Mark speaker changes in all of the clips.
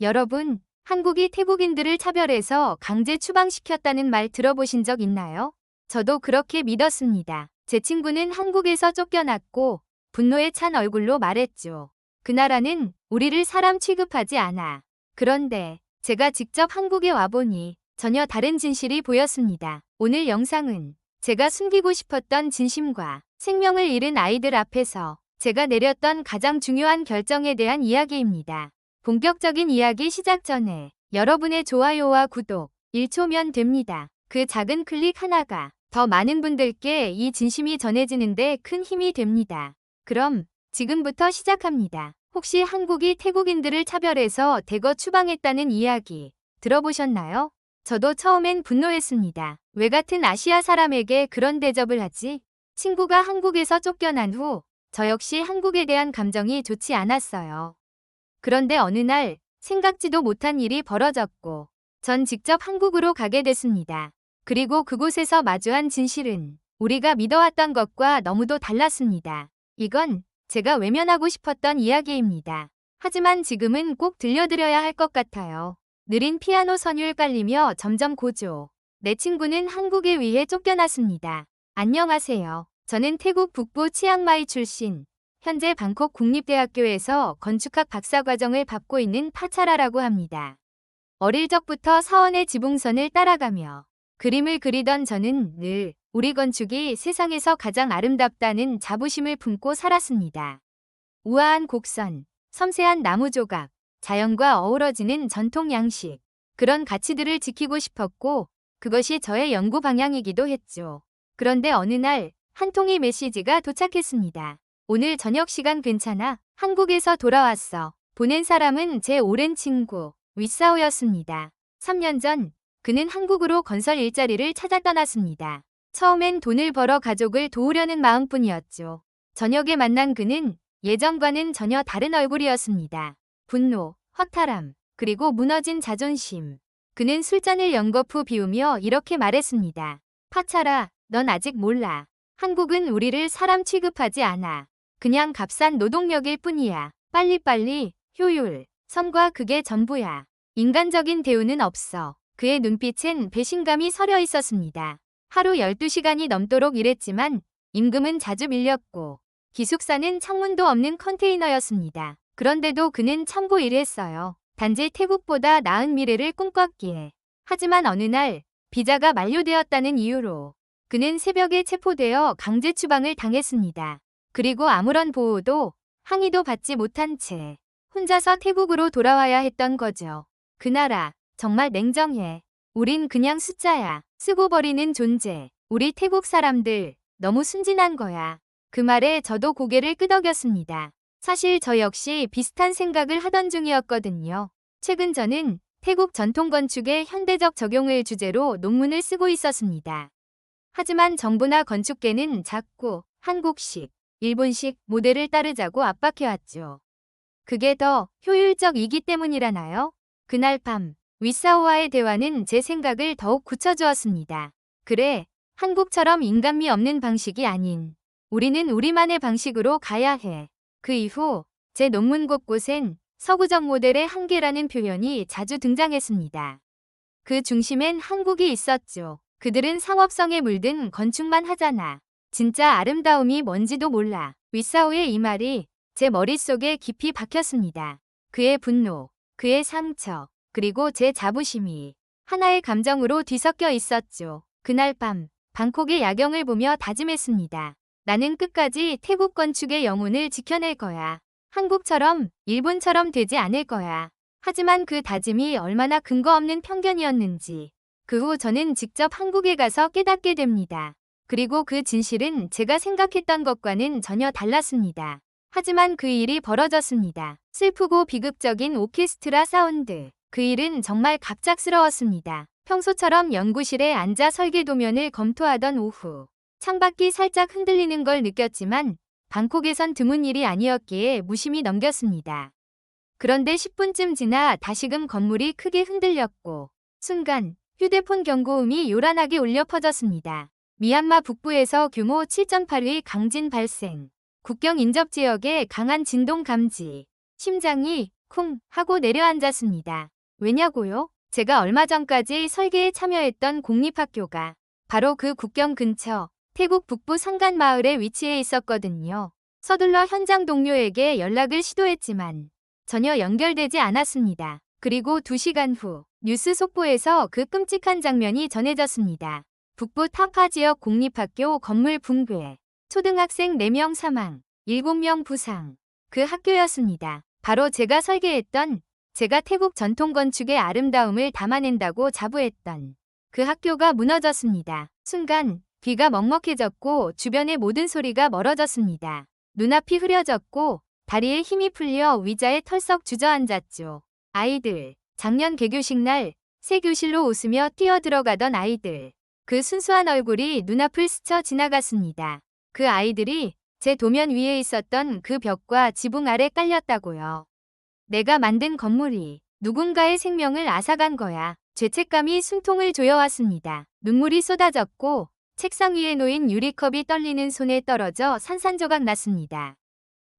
Speaker 1: 여러분, 한국이 태국인들을 차별해서 강제 추방시켰다는 말 들어보신 적 있나요? 저도 그렇게 믿었습니다. 제 친구는 한국에서 쫓겨났고 분노에 찬 얼굴로 말했죠. 그 나라는 우리를 사람 취급하지 않아. 그런데 제가 직접 한국에 와보니 전혀 다른 진실이 보였습니다. 오늘 영상은 제가 숨기고 싶었던 진심과 생명을 잃은 아이들 앞에서 제가 내렸던 가장 중요한 결정에 대한 이야기입니다. 본격적인 이야기 시작 전에 여러분의 좋아요와 구독 1초면 됩니다. 그 작은 클릭 하나가 더 많은 분들께 이 진심이 전해지는데 큰 힘이 됩니다. 그럼 지금부터 시작합니다. 혹시 한국이 태국인들을 차별해서 대거 추방했다는 이야기 들어보셨나요? 저도 처음엔 분노했습니다. 왜 같은 아시아 사람에게 그런 대접을 하지? 친구가 한국에서 쫓겨난 후 저 역시 한국에 대한 감정이 좋지 않았어요. 그런데 어느 날 생각지도 못한 일이 벌어졌고 전 직접 한국으로 가게 됐습니다. 그리고 그곳에서 마주한 진실은 우리가 믿어왔던 것과 너무도 달랐습니다. 이건 제가 외면하고 싶었던 이야기입니다. 하지만 지금은 꼭 들려드려야 할 것 같아요. 느린 피아노 선율 깔리며 점점 고조. 내 친구는 한국에 위해 쫓겨났습니다. 안녕하세요. 저는 태국 북부 치앙마이 출신, 현재 방콕 국립대학교에서 건축학 박사과정을 받고 있는 파차라라고 합니다. 어릴 적부터 사원의 지붕선을 따라가며 그림을 그리던 저는 늘 우리 건축이 세상에서 가장 아름답다는 자부심을 품고 살았습니다. 우아한 곡선, 섬세한 나무 조각, 자연과 어우러지는 전통 양식, 그런 가치들을 지키고 싶었고 그것이 저의 연구 방향이기도 했죠. 그런데 어느 날 한 통의 메시지가 도착했습니다. 오늘 저녁 시간 괜찮아? 한국에서 돌아왔어. 보낸 사람은 제 오랜 친구 위사오였습니다. 3년 전 그는 한국으로 건설 일자리를 찾아 떠났습니다. 처음엔 돈을 벌어 가족을 도우려는 마음뿐이었죠. 저녁에 만난 그는 예전과는 전혀 다른 얼굴이었습니다. 분노, 허탈함, 그리고 무너진 자존심. 그는 술잔을 연거푸 비우며 이렇게 말했습니다. 파차라, 넌 아직 몰라. 한국은 우리를 사람 취급하지 않아. 그냥 값싼 노동력일 뿐이야. 빨리빨리, 효율, 성과 그게 전부야. 인간적인 대우는 없어. 그의 눈빛엔 배신감이 서려 있었습니다. 하루 12시간이 넘도록 일했지만 임금은 자주 밀렸고 기숙사는 창문도 없는 컨테이너였습니다. 그런데도 그는 참고 일했어요. 단지 태국보다 나은 미래를 꿈꿨기에. 하지만 어느 날 비자가 만료되었다는 이유로 그는 새벽에 체포되어 강제 추방을 당했습니다. 그리고 아무런 보호도 항의도 받지 못한 채 혼자서 태국으로 돌아와야 했던 거죠. 그 나라 정말 냉정해. 우린 그냥 숫자야. 쓰고 버리는 존재. 우리 태국 사람들 너무 순진한 거야. 그 말에 저도 고개를 끄덕였습니다. 사실 저 역시 비슷한 생각을 하던 중이었거든요. 최근 저는 태국 전통 건축의 현대적 적용을 주제로 논문을 쓰고 있었습니다. 하지만 정부나 건축계는 자꾸 한국식, 일본식 모델을 따르자고 압박해왔죠. 그게 더 효율적이기 때문이라나요? 그날 밤 위사오와의 대화는 제 생각을 더욱 굳혀주었습니다. 그래, 한국처럼 인간미 없는 방식이 아닌 우리는 우리만의 방식으로 가야 해. 그 이후 제 논문 곳곳엔 서구적 모델의 한계라는 표현이 자주 등장했습니다. 그 중심엔 한국이 있었죠. 그들은 상업성에 물든 건축만 하잖아. 진짜 아름다움이 뭔지도 몰라. 위사오의 이 말이 제 머릿속에 깊이 박혔습니다. 그의 분노, 그의 상처, 그리고 제 자부심이 하나의 감정으로 뒤섞여 있었죠. 그날 밤 방콕의 야경을 보며 다짐했습니다. 나는 끝까지 태국 건축의 영혼을 지켜낼 거야. 한국처럼 일본처럼 되지 않을 거야. 하지만 그 다짐이 얼마나 근거 없는 편견이었는지 그 후 저는 직접 한국에 가서 깨닫게 됩니다. 그리고 그 진실은 제가 생각했던 것과는 전혀 달랐습니다. 하지만 그 일이 벌어졌습니다. 슬프고 비극적인 오케스트라 사운드. 그 일은 정말 갑작스러웠습니다. 평소처럼 연구실에 앉아 설계 도면을 검토하던 오후. 창밖이 살짝 흔들리는 걸 느꼈지만 방콕에선 드문 일이 아니었기에 무심히 넘겼습니다. 그런데 10분쯤 지나 다시금 건물이 크게 흔들렸고 순간 휴대폰 경고음이 요란하게 울려 퍼졌습니다. 미얀마 북부에서 규모 7.8의 강진 발생. 국경 인접 지역에 강한 진동 감지. 심장이 쿵 하고 내려앉았습니다. 왜냐고요? 제가 얼마 전까지 설계에 참여했던 공립학교가 바로 그 국경 근처 태국 북부 상간 마을에 위치해 있었거든요. 서둘러 현장 동료에게 연락을 시도했지만 전혀 연결되지 않았습니다. 그리고 2시간 후 뉴스 속보에서 그 끔찍한 장면이 전해졌습니다. 북부 타파 지역 공립학교 건물 붕괴, 초등학생 4명 사망, 7명 부상. 그 학교였습니다. 바로 제가 설계했던, 제가 태국 전통 건축의 아름다움을 담아낸다고 자부했던 그 학교가 무너졌습니다. 순간 귀가 먹먹해졌고 주변의 모든 소리가 멀어졌습니다. 눈앞이 흐려졌고 다리에 힘이 풀려 의자에 털썩 주저앉았죠. 아이들, 작년 개교식 날 새 교실로 웃으며 뛰어들어가던 아이들. 그 순수한 얼굴이 눈앞을 스쳐 지나갔습니다. 그 아이들이 제 도면 위에 있었던 그 벽과 지붕 아래 깔렸다고요. 내가 만든 건물이 누군가의 생명을 앗아간 거야. 죄책감이 숨통을 조여왔습니다. 눈물이 쏟아졌고 책상 위에 놓인 유리컵이 떨리는 손에 떨어져 산산조각 났습니다.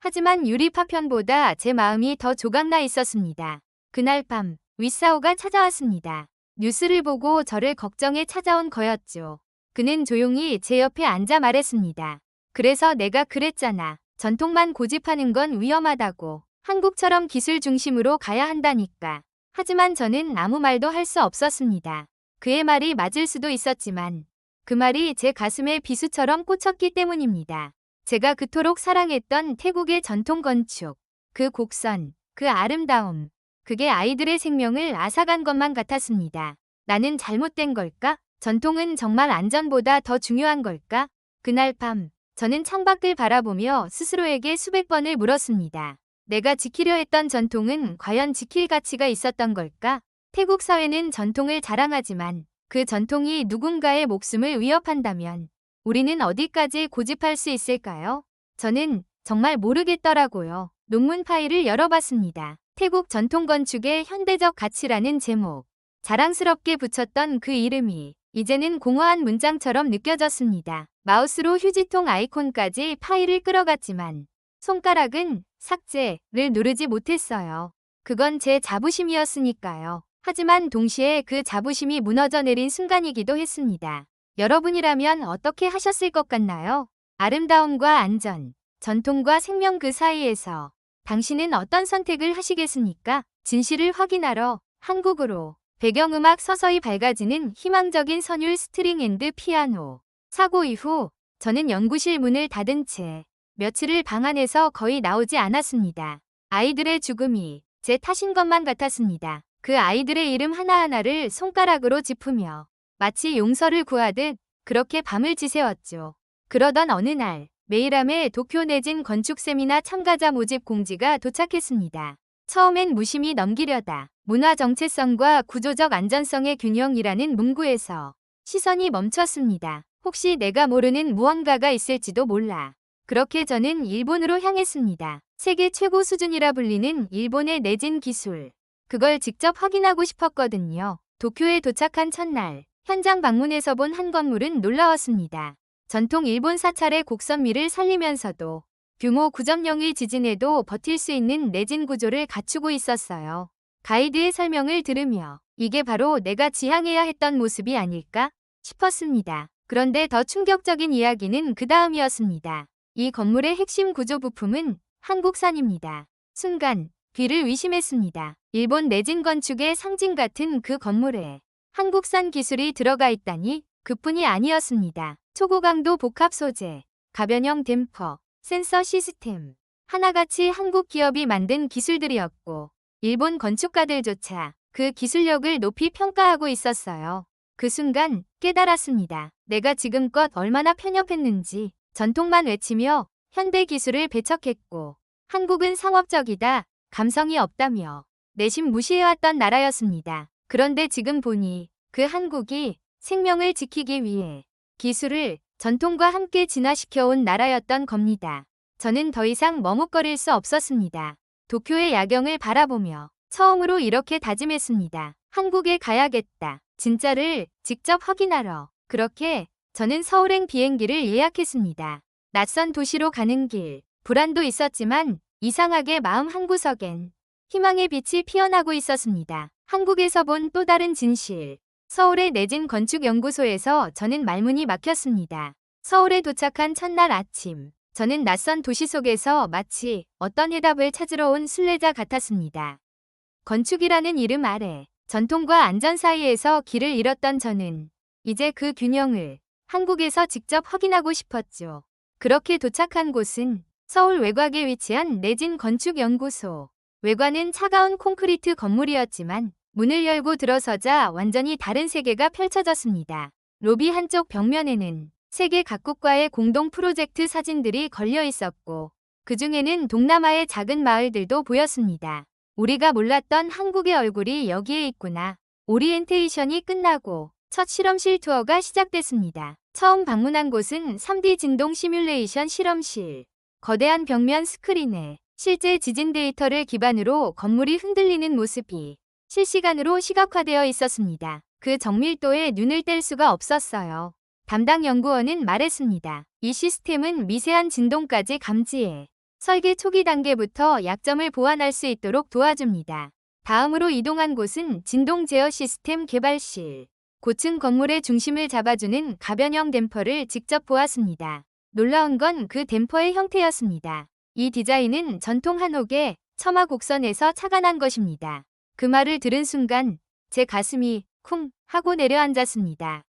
Speaker 1: 하지만 유리 파편보다 제 마음이 더 조각나 있었습니다. 그날 밤 윗사오가 찾아왔습니다. 뉴스를 보고 저를 걱정해 찾아온 거였죠. 그는 조용히 제 옆에 앉아 말했습니다. 그래서 내가 그랬잖아. 전통만 고집하는 건 위험하다고. 한국처럼 기술 중심으로 가야 한다니까. 하지만 저는 아무 말도 할 수 없었습니다. 그의 말이 맞을 수도 있었지만 그 말이 제 가슴에 비수처럼 꽂혔기 때문입니다. 제가 그토록 사랑했던 태국의 전통 건축, 그 곡선, 그 아름다움, 그게 아이들의 생명을 앗아간 것만 같았습니다. 나는 잘못된 걸까? 전통은 정말 안전보다 더 중요한 걸까? 그날 밤 저는 창밖을 바라보며 스스로에게 수백 번을 물었습니다. 내가 지키려 했던 전통은 과연 지킬 가치가 있었던 걸까? 태국 사회는 전통을 자랑하지만 그 전통이 누군가의 목숨을 위협한다면 우리는 어디까지 고집할 수 있을까요? 저는 정말 모르겠더라고요. 논문 파일을 열어봤습니다. 태국 전통 건축의 현대적 가치라는 제목. 자랑스럽게 붙였던 그 이름이 이제는 공허한 문장처럼 느껴졌습니다. 마우스로 휴지통 아이콘까지 파일을 끌어갔지만 손가락은 삭제를 누르지 못했어요. 그건 제 자부심이었으니까요. 하지만 동시에 그 자부심이 무너져 내린 순간이기도 했습니다. 여러분이라면 어떻게 하셨을 것 같나요? 아름다움과 안전, 전통과 생명 그 사이에서 당신은 어떤 선택을 하시겠습니까? 진실을 확인하러 한국으로 배경음악 서서히 밝아지는 희망적인 선율 스트링 앤드 피아노. 사고 이후 저는 연구실 문을 닫은 채 며칠을 방 안에서 거의 나오지 않았습니다. 아이들의 죽음이 제 탓인 것만 같았습니다. 그 아이들의 이름 하나하나를 손가락으로 짚으며 마치 용서를 구하듯 그렇게 밤을 지새웠죠. 그러던 어느 날 메이람의 도쿄 내진 건축 세미나 참가자 모집 공지가 도착했습니다. 처음엔 무심히 넘기려다 문화 정체성과 구조적 안전성의 균형이라는 문구에서 시선이 멈췄습니다. 혹시 내가 모르는 무언가가 있을지도 몰라. 그렇게 저는 일본으로 향했습니다. 세계 최고 수준이라 불리는 일본의 내진 기술. 그걸 직접 확인하고 싶었거든요. 도쿄에 도착한 첫날 현장 방문에서 본 한 건물은 놀라웠습니다. 전통 일본 사찰의 곡선미를 살리면서도 규모 9.0의 지진에도 버틸 수 있는 내진 구조를 갖추고 있었어요. 가이드의 설명을 들으며 이게 바로 내가 지향해야 했던 모습이 아닐까 싶었습니다. 그런데 더 충격적인 이야기는 그 다음이었습니다. 이 건물의 핵심 구조 부품은 한국산입니다. 순간 귀를 의심했습니다. 일본 내진 건축의 상징 같은 그 건물에 한국산 기술이 들어가 있다니 그뿐이 아니었습니다. 초고강도 복합 소재, 가변형 댐퍼, 센서 시스템, 하나같이 한국 기업이 만든 기술들이었고 일본 건축가들조차 그 기술력을 높이 평가하고 있었어요. 그 순간 깨달았습니다. 내가 지금껏 얼마나 편협했는지. 전통만 외치며 현대 기술을 배척했고 한국은 상업적이다, 감성이 없다며 내심 무시해왔던 나라였습니다. 그런데 지금 보니 그 한국이 생명을 지키기 위해 기술을 전통과 함께 진화시켜온 나라였던 겁니다. 저는 더 이상 머뭇거릴 수 없었습니다. 도쿄의 야경을 바라보며 처음으로 이렇게 다짐했습니다. 한국에 가야겠다. 진짜를 직접 확인하러. 그렇게 저는 서울행 비행기를 예약했습니다. 낯선 도시로 가는 길, 불안도 있었지만 이상하게 마음 한구석엔 희망의 빛이 피어나고 있었습니다. 한국에서 본 또 다른 진실. 서울의 내진 건축연구소에서 저는 말문이 막혔습니다. 서울에 도착한 첫날 아침, 저는 낯선 도시 속에서 마치 어떤 해답을 찾으러 온 순례자 같았습니다. 건축이라는 이름 아래 전통과 안전 사이에서 길을 잃었던 저는 이제 그 균형을 한국에서 직접 확인하고 싶었죠. 그렇게 도착한 곳은 서울 외곽에 위치한 내진 건축연구소. 외관은 차가운 콘크리트 건물이었지만 문을 열고 들어서자 완전히 다른 세계가 펼쳐졌습니다. 로비 한쪽 벽면에는 세계 각국과의 공동 프로젝트 사진들이 걸려 있었고 그 중에는 동남아의 작은 마을들도 보였습니다. 우리가 몰랐던 한국의 얼굴이 여기에 있구나. 오리엔테이션이 끝나고 첫 실험실 투어가 시작됐습니다. 처음 방문한 곳은 3D 진동 시뮬레이션 실험실. 거대한 벽면 스크린에 실제 지진 데이터를 기반으로 건물이 흔들리는 모습이 실시간으로 시각화되어 있었습니다. 그 정밀도에 눈을 뗄 수가 없었어요. 담당 연구원은 말했습니다. 이 시스템은 미세한 진동까지 감지해 설계 초기 단계부터 약점을 보완할 수 있도록 도와줍니다. 다음으로 이동한 곳은 진동 제어 시스템 개발실. 고층 건물의 중심을 잡아주는 가변형 댐퍼를 직접 보았습니다. 놀라운 건 그 댐퍼의 형태였습니다. 이 디자인은 전통 한옥의 처마 곡선에서 착안한 것입니다. 그 말을 들은 순간 제 가슴이 쿵 하고 내려앉았습니다.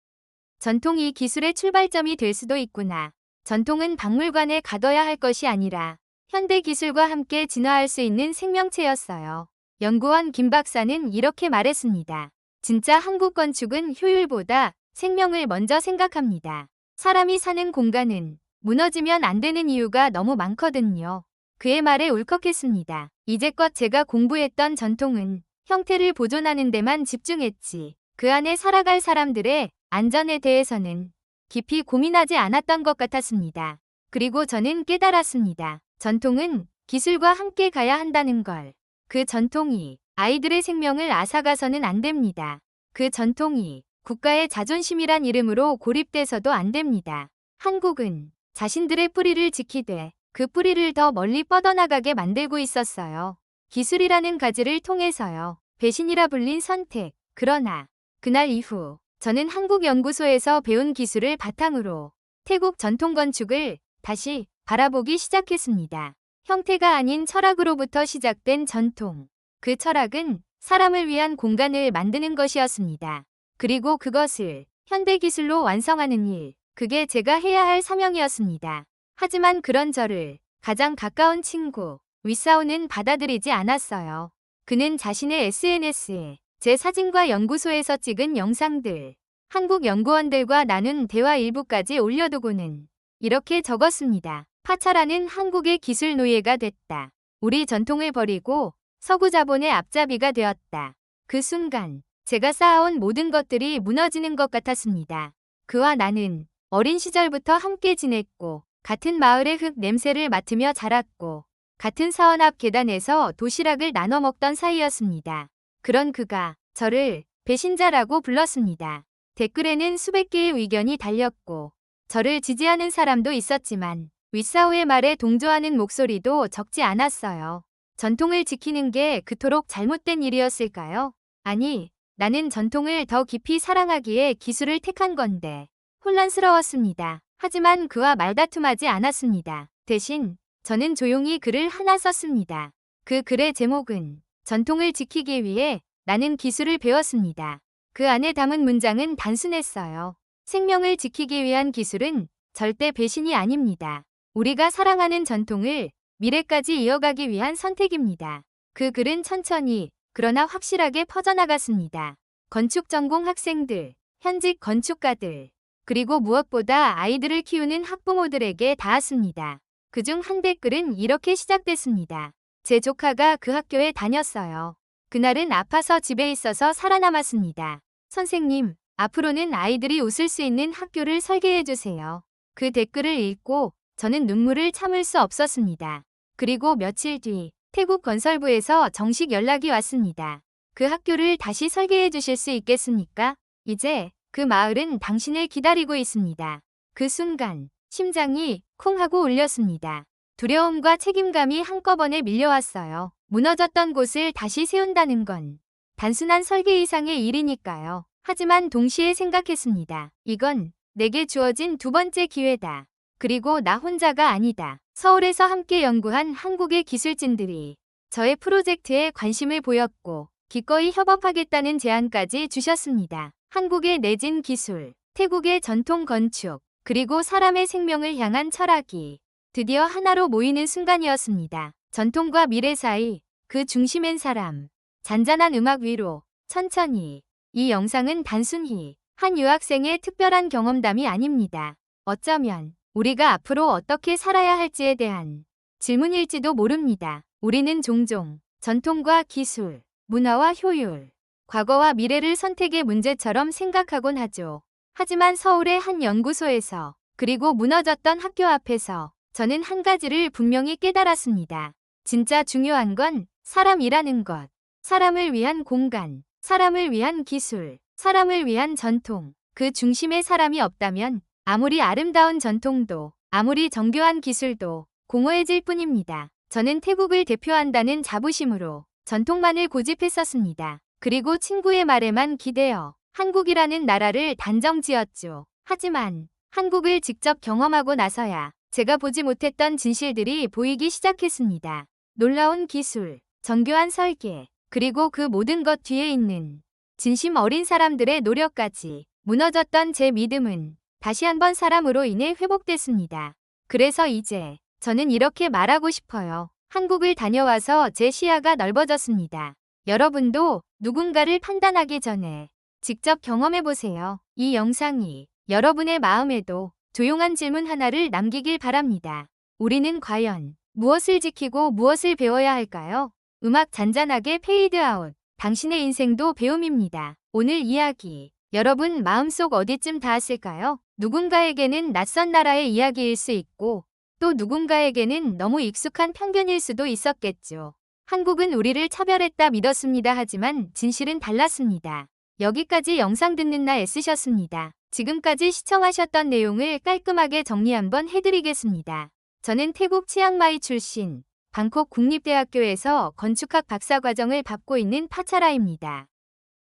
Speaker 1: 전통이 이 기술의 출발점이 될 수도 있구나. 전통은 박물관에 가둬야 할 것이 아니라 현대 기술과 함께 진화할 수 있는 생명체였어요. 연구원 김 박사는 이렇게 말했습니다. 진짜 한국 건축은 효율보다 생명을 먼저 생각합니다. 사람이 사는 공간은 무너지면 안 되는 이유가 너무 많거든요. 그의 말에 울컥했습니다. 이제껏 제가 공부했던 전통은 형태를 보존하는 데만 집중했지. 그 안에 살아갈 사람들의 안전에 대해서는 깊이 고민하지 않았던 것 같았습니다. 그리고 저는 깨달았습니다. 전통은 기술과 함께 가야 한다는 걸. 그 전통이 아이들의 생명을 앗아가서는 안 됩니다. 그 전통이 국가의 자존심이란 이름으로 고립돼서도 안 됩니다. 한국은 자신들의 뿌리를 지키되 그 뿌리를 더 멀리 뻗어나가게 만들고 있었어요. 기술이라는 가지를 통해서요. 배신이라 불린 선택. 그러나 그날 이후 저는 한국연구소에서 배운 기술을 바탕으로 태국 전통 건축을 다시 바라보기 시작했습니다. 형태가 아닌 철학으로부터 시작된 전통. 그 철학은 사람을 위한 공간을 만드는 것이었습니다. 그리고 그것을 현대기술로 완성하는 일. 그게 제가 해야 할 사명이었습니다. 하지만 그런 저를 가장 가까운 친구, 윗사오는 받아들이지 않았어요. 그는 자신의 SNS에 제 사진과 연구소에서 찍은 영상들, 한국 연구원들과 나눈 대화 일부까지 올려두고는 이렇게 적었습니다. 파차라는 한국의 기술 노예가 됐다. 우리 전통을 버리고 서구 자본의 앞잡이가 되었다. 그 순간 제가 쌓아온 모든 것들이 무너지는 것 같았습니다. 그와 나는 어린 시절부터 함께 지냈고 같은 마을의 흙 냄새를 맡으며 자랐고 같은 사원 앞 계단에서 도시락을 나눠 먹던 사이였습니다. 그런 그가 저를 배신자라고 불렀습니다. 댓글에는 수백 개의 의견이 달렸고 저를 지지하는 사람도 있었지만 윗사오의 말에 동조하는 목소리도 적지 않았어요. 전통을 지키는 게 그토록 잘못된 일이었을까요? 아니, 나는 전통을 더 깊이 사랑하기에 기술을 택한 건데 혼란스러웠습니다. 하지만 그와 말다툼하지 않았습니다. 대신 저는 조용히 글을 하나 썼습니다. 그 글의 제목은 전통을 지키기 위해 나는 기술을 배웠습니다. 그 안에 담은 문장은 단순했어요. 생명을 지키기 위한 기술은 절대 배신이 아닙니다. 우리가 사랑하는 전통을 미래까지 이어가기 위한 선택입니다. 그 글은 천천히 그러나 확실하게 퍼져나갔습니다. 건축 전공 학생들, 현직 건축가들, 그리고 무엇보다 아이들을 키우는 학부모들에게 닿았습니다. 그중 한 댓글은 이렇게 시작됐습니다. 제 조카가 그 학교에 다녔어요. 그날은 아파서 집에 있어서 살아남았습니다. 선생님, 앞으로는 아이들이 웃을 수 있는 학교를 설계해주세요. 그 댓글을 읽고 저는 눈물을 참을 수 없었습니다. 그리고 며칠 뒤 태국 건설부에서 정식 연락이 왔습니다. 그 학교를 다시 설계해 주실 수 있겠습니까? 이제 그 마을은 당신을 기다리고 있습니다. 그 순간 심장이 쿵 하고 울렸습니다. 두려움과 책임감이 한꺼번에 밀려왔어요. 무너졌던 곳을 다시 세운다는 건 단순한 설계 이상의 일이니까요. 하지만 동시에 생각했습니다. 이건 내게 주어진 두 번째 기회다. 그리고 나 혼자가 아니다. 서울에서 함께 연구한 한국의 기술진들이 저의 프로젝트에 관심을 보였고 기꺼이 협업하겠다는 제안까지 주셨습니다. 한국의 내진 기술, 태국의 전통 건축, 그리고 사람의 생명을 향한 철학이 드디어 하나로 모이는 순간이었습니다. 전통과 미래 사이 그 중심엔 사람, 잔잔한 음악 위로 천천히. 이 영상은 단순히 한 유학생의 특별한 경험담이 아닙니다. 어쩌면 우리가 앞으로 어떻게 살아야 할지에 대한 질문일지도 모릅니다. 우리는 종종 전통과 기술, 문화와 효율, 과거와 미래를 선택의 문제처럼 생각하곤 하죠. 하지만 서울의 한 연구소에서 그리고 무너졌던 학교 앞에서 저는 한 가지를 분명히 깨달았습니다. 진짜 중요한 건 사람이라는 것. 사람을 위한 공간, 사람을 위한 기술, 사람을 위한 전통. 그 중심에 사람이 없다면 아무리 아름다운 전통도, 아무리 정교한 기술도 공허해질 뿐입니다. 저는 태국을 대표한다는 자부심으로 전통만을 고집했었습니다. 그리고 친구의 말에만 기대어 한국이라는 나라를 단정 지었죠. 하지만 한국을 직접 경험하고 나서야 제가 보지 못했던 진실들이 보이기 시작했습니다. 놀라운 기술, 정교한 설계, 그리고 그 모든 것 뒤에 있는 진심 어린 사람들의 노력까지. 무너졌던 제 믿음은 다시 한번 사람으로 인해 회복됐습니다. 그래서 이제 저는 이렇게 말하고 싶어요. 한국을 다녀와서 제 시야가 넓어졌습니다. 여러분도 누군가를 판단하기 전에 직접 경험해보세요. 이 영상이 여러분의 마음에도 조용한 질문 하나를 남기길 바랍니다. 우리는 과연 무엇을 지키고 무엇을 배워야 할까요? 음악 잔잔하게 페이드아웃. 당신의 인생도 배움입니다. 오늘 이야기, 여러분 마음속 어디쯤 닿았을까요? 누군가에게는 낯선 나라의 이야기일 수 있고 또 누군가에게는 너무 익숙한 편견일 수도 있었겠죠. 한국은 우리를 차별했다 믿었습니다. 하지만 진실은 달랐습니다. 여기까지 영상 듣는 나 애쓰셨습니다. 지금까지 시청하셨던 내용을 깔끔하게 정리 한번 해드리겠습니다. 저는 태국 치앙마이 출신, 방콕 국립대학교에서 건축학 박사과정을 받고 있는 파차라입니다.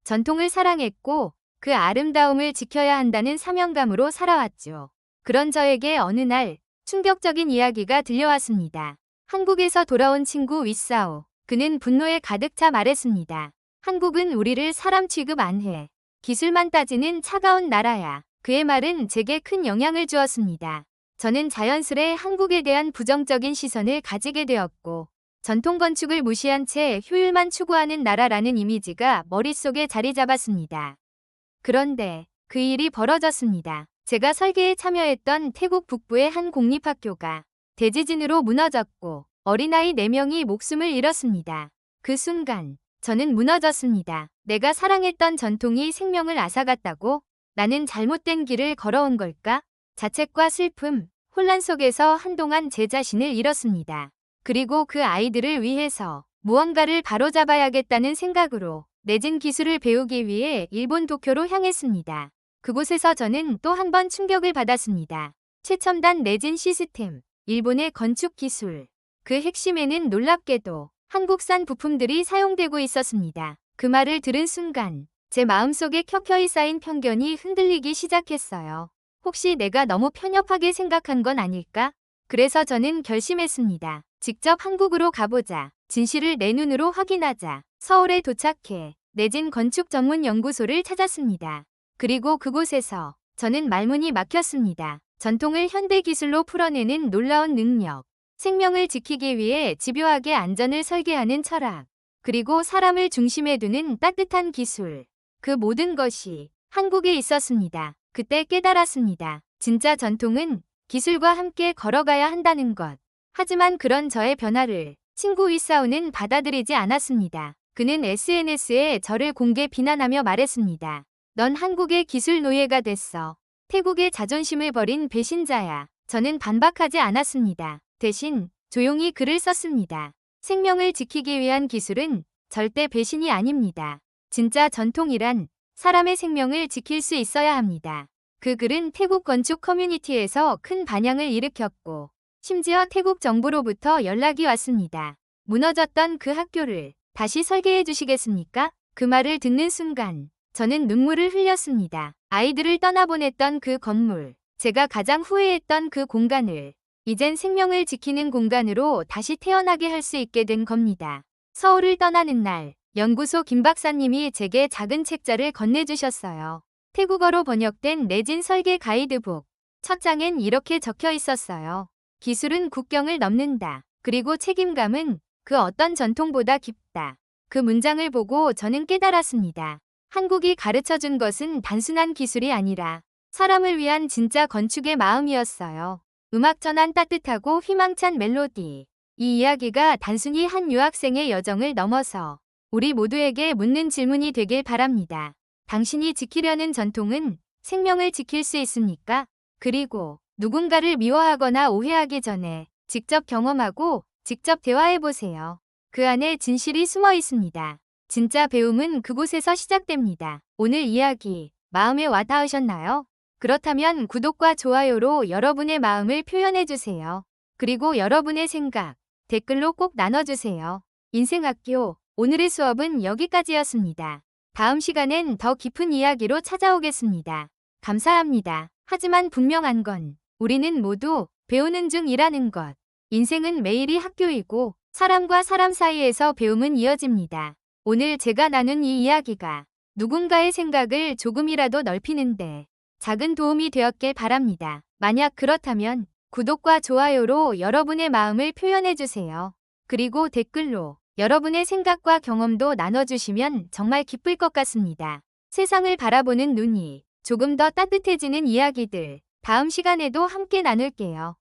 Speaker 1: 전통을 사랑했고 그 아름다움을 지켜야 한다는 사명감으로 살아왔죠. 그런 저에게 어느 날 충격적인 이야기가 들려왔습니다. 한국에서 돌아온 친구 윗사오. 그는 분노에 가득 차 말했습니다. 한국은 우리를 사람 취급 안 해. 기술만 따지는 차가운 나라야. 그의 말은 제게 큰 영향을 주었습니다. 저는 자연스레 한국에 대한 부정적인 시선을 가지게 되었고 전통 건축을 무시한 채 효율만 추구하는 나라라는 이미지가 머릿속에 자리 잡았습니다. 그런데 그 일이 벌어졌습니다. 제가 설계에 참여했던 태국 북부의 한 공립학교가 대지진으로 무너졌고 어린아이 4명이 목숨을 잃었습니다. 그 순간 저는 무너졌습니다. 내가 사랑했던 전통이 생명을 앗아갔다고? 나는 잘못된 길을 걸어온 걸까? 자책과 슬픔, 혼란 속에서 한동안 제 자신을 잃었습니다. 그리고 그 아이들을 위해서 무언가를 바로잡아야겠다는 생각으로 내진 기술을 배우기 위해 일본 도쿄로 향했습니다. 그곳에서 저는 또 한 번 충격을 받았습니다. 최첨단 내진 시스템, 일본의 건축 기술. 그 핵심에는 놀랍게도 한국산 부품들이 사용되고 있었습니다. 그 말을 들은 순간 제 마음속에 켜켜이 쌓인 편견이 흔들리기 시작했어요. 혹시 내가 너무 편협하게 생각한 건 아닐까? 그래서 저는 결심했습니다. 직접 한국으로 가보자. 진실을 내 눈으로 확인하자. 서울에 도착해 내진 건축 전문 연구소를 찾았습니다. 그리고 그곳에서 저는 말문이 막혔습니다. 전통을 현대 기술로 풀어내는 놀라운 능력, 생명을 지키기 위해 집요하게 안전을 설계하는 철학, 그리고 사람을 중심에 두는 따뜻한 기술. 그 모든 것이 한국에 있었습니다. 그때 깨달았습니다. 진짜 전통은 기술과 함께 걸어가야 한다는 것. 하지만 그런 저의 변화를 친구 윗사오는 받아들이지 않았습니다. 그는 SNS에 저를 공개 비난하며 말했습니다. 넌 한국의 기술 노예가 됐어. 태국의 자존심을 버린 배신자야. 저는 반박하지 않았습니다. 대신 조용히 글을 썼습니다. 생명을 지키기 위한 기술은 절대 배신이 아닙니다. 진짜 전통이란 사람의 생명을 지킬 수 있어야 합니다. 그 글은 태국 건축 커뮤니티에서 큰 반향을 일으켰고 심지어 태국 정부로부터 연락이 왔습니다. 무너졌던 그 학교를 다시 설계해 주시겠습니까? 그 말을 듣는 순간 저는 눈물을 흘렸습니다. 아이들을 떠나보냈던 그 건물, 제가 가장 후회했던 그 공간을 이젠 생명을 지키는 공간으로 다시 태어나게 할 수 있게 된 겁니다. 서울을 떠나는 날, 연구소 김 박사님이 제게 작은 책자를 건네주셨어요. 태국어로 번역된 내진 설계 가이드북. 첫 장엔 이렇게 적혀 있었어요. 기술은 국경을 넘는다. 그리고 책임감은 그 어떤 전통보다 깊다. 그 문장을 보고 저는 깨달았습니다. 한국이 가르쳐준 것은 단순한 기술이 아니라 사람을 위한 진짜 건축의 마음이었어요. 음악 전환 따뜻하고 희망찬 멜로디. 이 이야기가 단순히 한 유학생의 여정을 넘어서 우리 모두에게 묻는 질문이 되길 바랍니다. 당신이 지키려는 전통은 생명을 지킬 수 있습니까? 그리고 누군가를 미워하거나 오해하기 전에 직접 경험하고 직접 대화해보세요. 그 안에 진실이 숨어 있습니다. 진짜 배움은 그곳에서 시작됩니다. 오늘 이야기 마음에 와닿으셨나요? 그렇다면 구독과 좋아요로 여러분의 마음을 표현해주세요. 그리고 여러분의 생각, 댓글로 꼭 나눠주세요. 인생학교, 오늘의 수업은 여기까지였습니다. 다음 시간엔 더 깊은 이야기로 찾아오겠습니다. 감사합니다. 하지만 분명한 건 우리는 모두 배우는 중이라는 것. 인생은 매일이 학교이고 사람과 사람 사이에서 배움은 이어집니다. 오늘 제가 나눈 이 이야기가 누군가의 생각을 조금이라도 넓히는데 작은 도움이 되었길 바랍니다. 만약 그렇다면 구독과 좋아요로 여러분의 마음을 표현해주세요. 그리고 댓글로 여러분의 생각과 경험도 나눠주시면 정말 기쁠 것 같습니다. 세상을 바라보는 눈이 조금 더 따뜻해지는 이야기들 다음 시간에도 함께 나눌게요.